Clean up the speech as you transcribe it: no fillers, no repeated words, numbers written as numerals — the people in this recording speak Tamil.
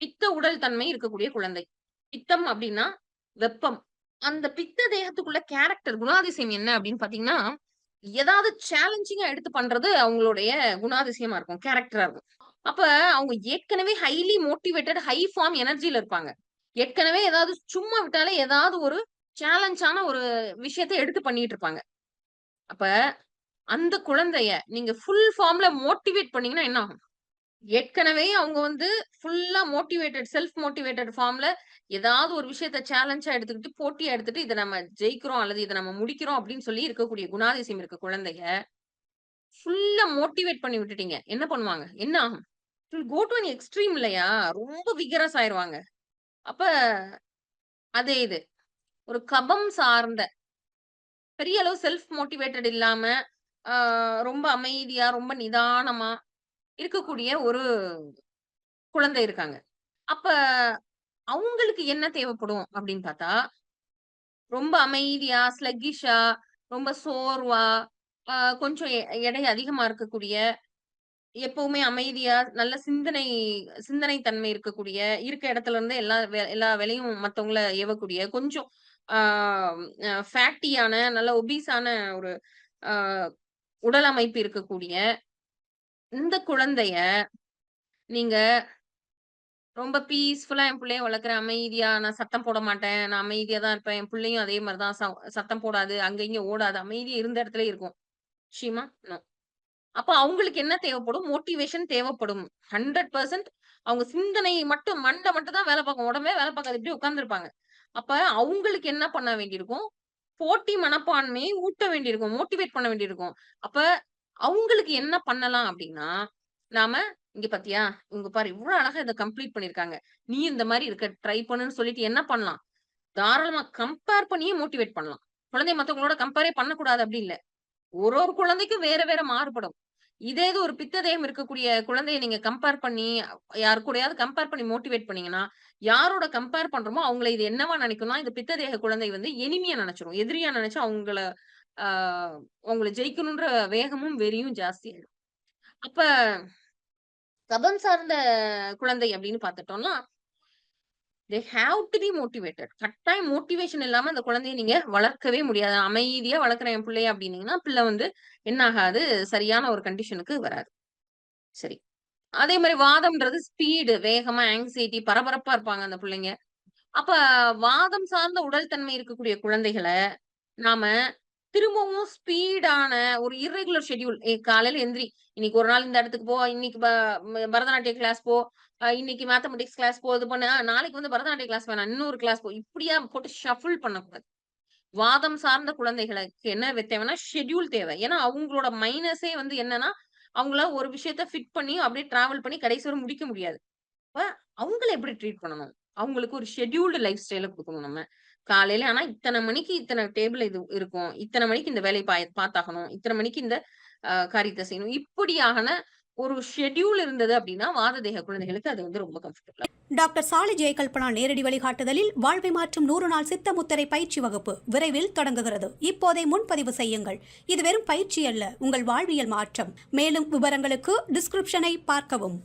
பித்த உடல் தன்மை இருக்கக்கூடிய குழந்தை. பித்தம் அப்டின்னா வெப்பம். அந்த பித்த தேகத்துக்குள்ள கேரக்டர் குணாதிசயம் என்ன அப்டின்னு பார்த்தீங்கன்னா, ஏதாவது சேலஞ்சிங்கா எடுத்து பண்றது அவங்களுடைய குணாதிசயமா இருக்கும். கேரக்டரா இருக்கும். அப்ப அவங்க ஏற்கனவே ஹைலி மோட்டிவேட்டட், ஹை ஃபார்ம் எனர்ஜில இருப்பாங்க. ஏற்கனவே ஏதாவது சும்மா விட்டாலே ஏதாவது ஒரு சேலஞ்சான ஒரு விஷயத்த எடுத்து பண்ணிட்டு இருப்பாங்க. அப்ப அந்த குழந்தைய நீங்க ஃபுல் ஃபார்ம்ல மோட்டிவேட் பண்ணீங்கன்னா என்ன ஆகும்? ஏற்கனவே அவங்க வந்து ஃபுல்லா மோட்டிவேட்டட், செல்ஃப் மோட்டிவேட்டட் ஃபார்ம்ல ஏதாவது ஒரு விஷயத்த சேலஞ்சா எடுத்துக்கிட்டு, போட்டியா எடுத்துட்டு, இத நம்ம ஜெயிக்கிறோம் அல்லது இத நம்ம முடிக்கிறோம் அப்படின்னு சொல்லி இருக்கக்கூடிய குணாதிசயம் இருக்க குழந்தைய, ஃபுல்லா மோட்டிவேட் பண்ணி விட்டுட்டீங்க. என்ன பண்ணுவாங்க? என்ன ஆகும்? It will go to an extreme இல்லையா? ரொம்ப விகரஸ் ஆயிருவாங்க. அப்ப அதே இது. ஒரு கபம் சார்ந்த, பெரிய அளவு செல்ஃப் மோட்டிவேட்டட் இல்லாம, ஆ ரொம்ப அமைதியா, ரொம்ப நிதானமா இருக்கக்கூடிய ஒரு குழந்தை இருக்காங்க. அப்ப அவுங்களுக்கு என்ன தேவைப்படும் அப்படின்னு பார்த்தா, ரொம்ப அமைதியா, ஸ்லக்கிஷா, ரொம்ப சோர்வா, அ கொஞ்சம் எடை அதிகமா இருக்கக்கூடிய, எப்பவுமே அமைதியா, நல்ல சிந்தனை தன்மை இருக்கக்கூடிய, இருக்க இடத்துல இருந்து எல்லா வேலையும் மத்தவங்கள ஏவக்கூடிய, கொஞ்சம் ஆ ஃபேட்டியான, நல்ல ஒபீஸான ஒரு அ உடல் அமைப்பு இருக்கக்கூடிய இந்த குழந்தைய நீங்க ரொம்ப பீஸ்ஃபுல்லா என் புள்ளைய வளர்க்குறேன். அமைதியா நான் சத்தம் போட மாட்டேன். நான் அமைதியா தான் இருப்பேன். என் புள்ளையும் அதே மாரி தான் சத்தம் போடாது. அங்க இங்க ஓடாது. அமைதியா இருந்த இடத்திலேயே இருக்கும். நிச்சயமா நோ. அப்ப அவங்களுக்கு என்ன தேவைப்படும்? மோட்டிவேஷன் தேவைப்படும். 100% அவங்க சிந்தனை மட்டும் மட்டும் தான் வேலை பார்க்கும். உடம்பே வேலை பார்க்காது. இப்படியே உட்கார்ந்திருப்பாங்க. அப்ப அவங்களுக்கு என்ன பண்ண வேண்டியிருக்கும்? போட்டி மனப்பான்மையை ஊட்ட வேண்டியிருக்கும். மோட்டிவேட் பண்ண வேண்டியிருக்கும். அப்ப அவங்களுக்கு என்ன பண்ணலாம் அப்படின்னா, நாம "இங்க பாத்தியா? இவங்க பாரு இவ்ளோ அழகா இத கம்ப்ளீட் பண்ணியிருக்காங்க. நீயும் இந்த மாரி இருக்க ட்ரை பண்ணுன்னு" சொல்லிட்டு என்ன பண்ணலாம்? தாராளமா கம்பேர் பண்ணியே மோட்டிவேட் பண்ணலாம். குழந்தைய மத்தவங்களோட கம்பேரே பண்ணக்கூடாது அப்படி இல்ல. ஒரு குழந்தைக்கும் வேற வேற மாறுபடும். இதே இது ஒரு பித்ததேகம் இருக்கக்கூடிய குழந்தைய நீங்க கம்பேர் பண்ணி, யார் கூடயாவது கம்பேர் பண்ணி மோட்டிவேட் பண்ணீங்கன்னா, யாரோட கம்பேர் பண்றோமோ அவங்கள இது என்னவா நினைக்கும்னா, இந்த பித்ததேக குழந்தை வந்து எனிமியா நெனச்சுரும். எதிரியா நெனச்சு ஆ அவங்கள ஜெயிக்கணுன்ற வேகமும், வெறியும் ஜாஸ்தியாயிடும். அப்ப கபம் சார்ந்த குழந்தை அப்படின்னு பார்த்துட்டோம்னா, they have to be motivated. கட்டாயம் மோட்டிவேஷன் இல்லாம அந்த குழந்தைய நீங்க வளர்க்கவே முடியாது. அமைதியா வளர்க்குறேன் என் பிள்ளைய அப்படின்னீங்கன்னா, பிள்ளை வந்து என்ன ஆகாது, சரியான ஒரு கண்டிஷனுக்கு வராது. சரி. அதே மாரி வாதம்ன்றது ஸ்பீடு, வேகமா ஆங்ஸைட்டி, பரபரப்பா இருப்பாங்க அந்த புள்ளைங்க. அப்ப வாதம் சார்ந்த உடல் தன்மை இருக்கக்கூடிய குழந்தைகள, நாம திரும்பவும் ஸ்பீடான ஒரு இர்ரெகுலர் ஷெட்யூல். காலையில எந்திரி. இன்னைக்கு ஒரு நாள் இந்த இடத்துக்கு போ. இன்னைக்கு பரதநாட்டிய கிளாஸ் போ. இன்னைக்கு மேத்தமேட்டிக்ஸ் கிளாஸ் போ. இது பண்ணு. நாளைக்கு வந்து பரதநாட்டிய கிளாஸ் வேணாம். இன்னொரு கிளாஸ் போ. இப்படியா போட்டு ஷஃபிள் பண்ணக்கூடாது. வாதம் சார்ந்த குழந்தைகளுக்கு என்ன தேவைன்னா, ஷெட்யூல் தேவை. ஏன்னா, அவங்களோட மைனஸே வந்து என்னன்னா, அவங்கள ஒரு விஷயத்த ஃபிட் பண்ணி அப்படியே டிராவல் பண்ணி கடைசி வரை முடிக்க முடியாது. அப்ப அவங்கள எப்படி ட்ரீட் பண்ணணும்? அவங்களுக்கு ஒரு ஷெட்யூல்டு லைஃப் ஸ்டைல குடுக்கணும் நம்ம. காலையில ஆனா இத்தன மணிக்கு இத்தன டேபிள் இது இருக்கும். இத்தன மணிக்கு இந்த வேலைய பார்த்தாகணும். இத்தன மணிக்கு இந்த காரியத்த செய்யணும். இப்படியான ஒரு ஷெட்யூல் இருந்தது அப்படின்னா, வாததேக குழந்தைகளுக்கு அது வந்து ரொம்ப கம்ஃபர்டபுளா டாக்டர் சாலி ஜெயகல்பனா நேரடி வழிகாட்டுதலில் வாழ்வை மாற்றும் 100 நாள் சித்த முத்திரை பயிற்சி வகுப்பு விரைவில் தொடங்குகிறது. இப்போதே முன்பதிவு செய்யுங்கள். இது வெறும் பயிற்சி அல்ல, உங்கள் வாழ்வியல் மாற்றம். மேலும் விவரங்களுக்கு டிஸ்கிரிப்ஷனை பார்க்கவும்.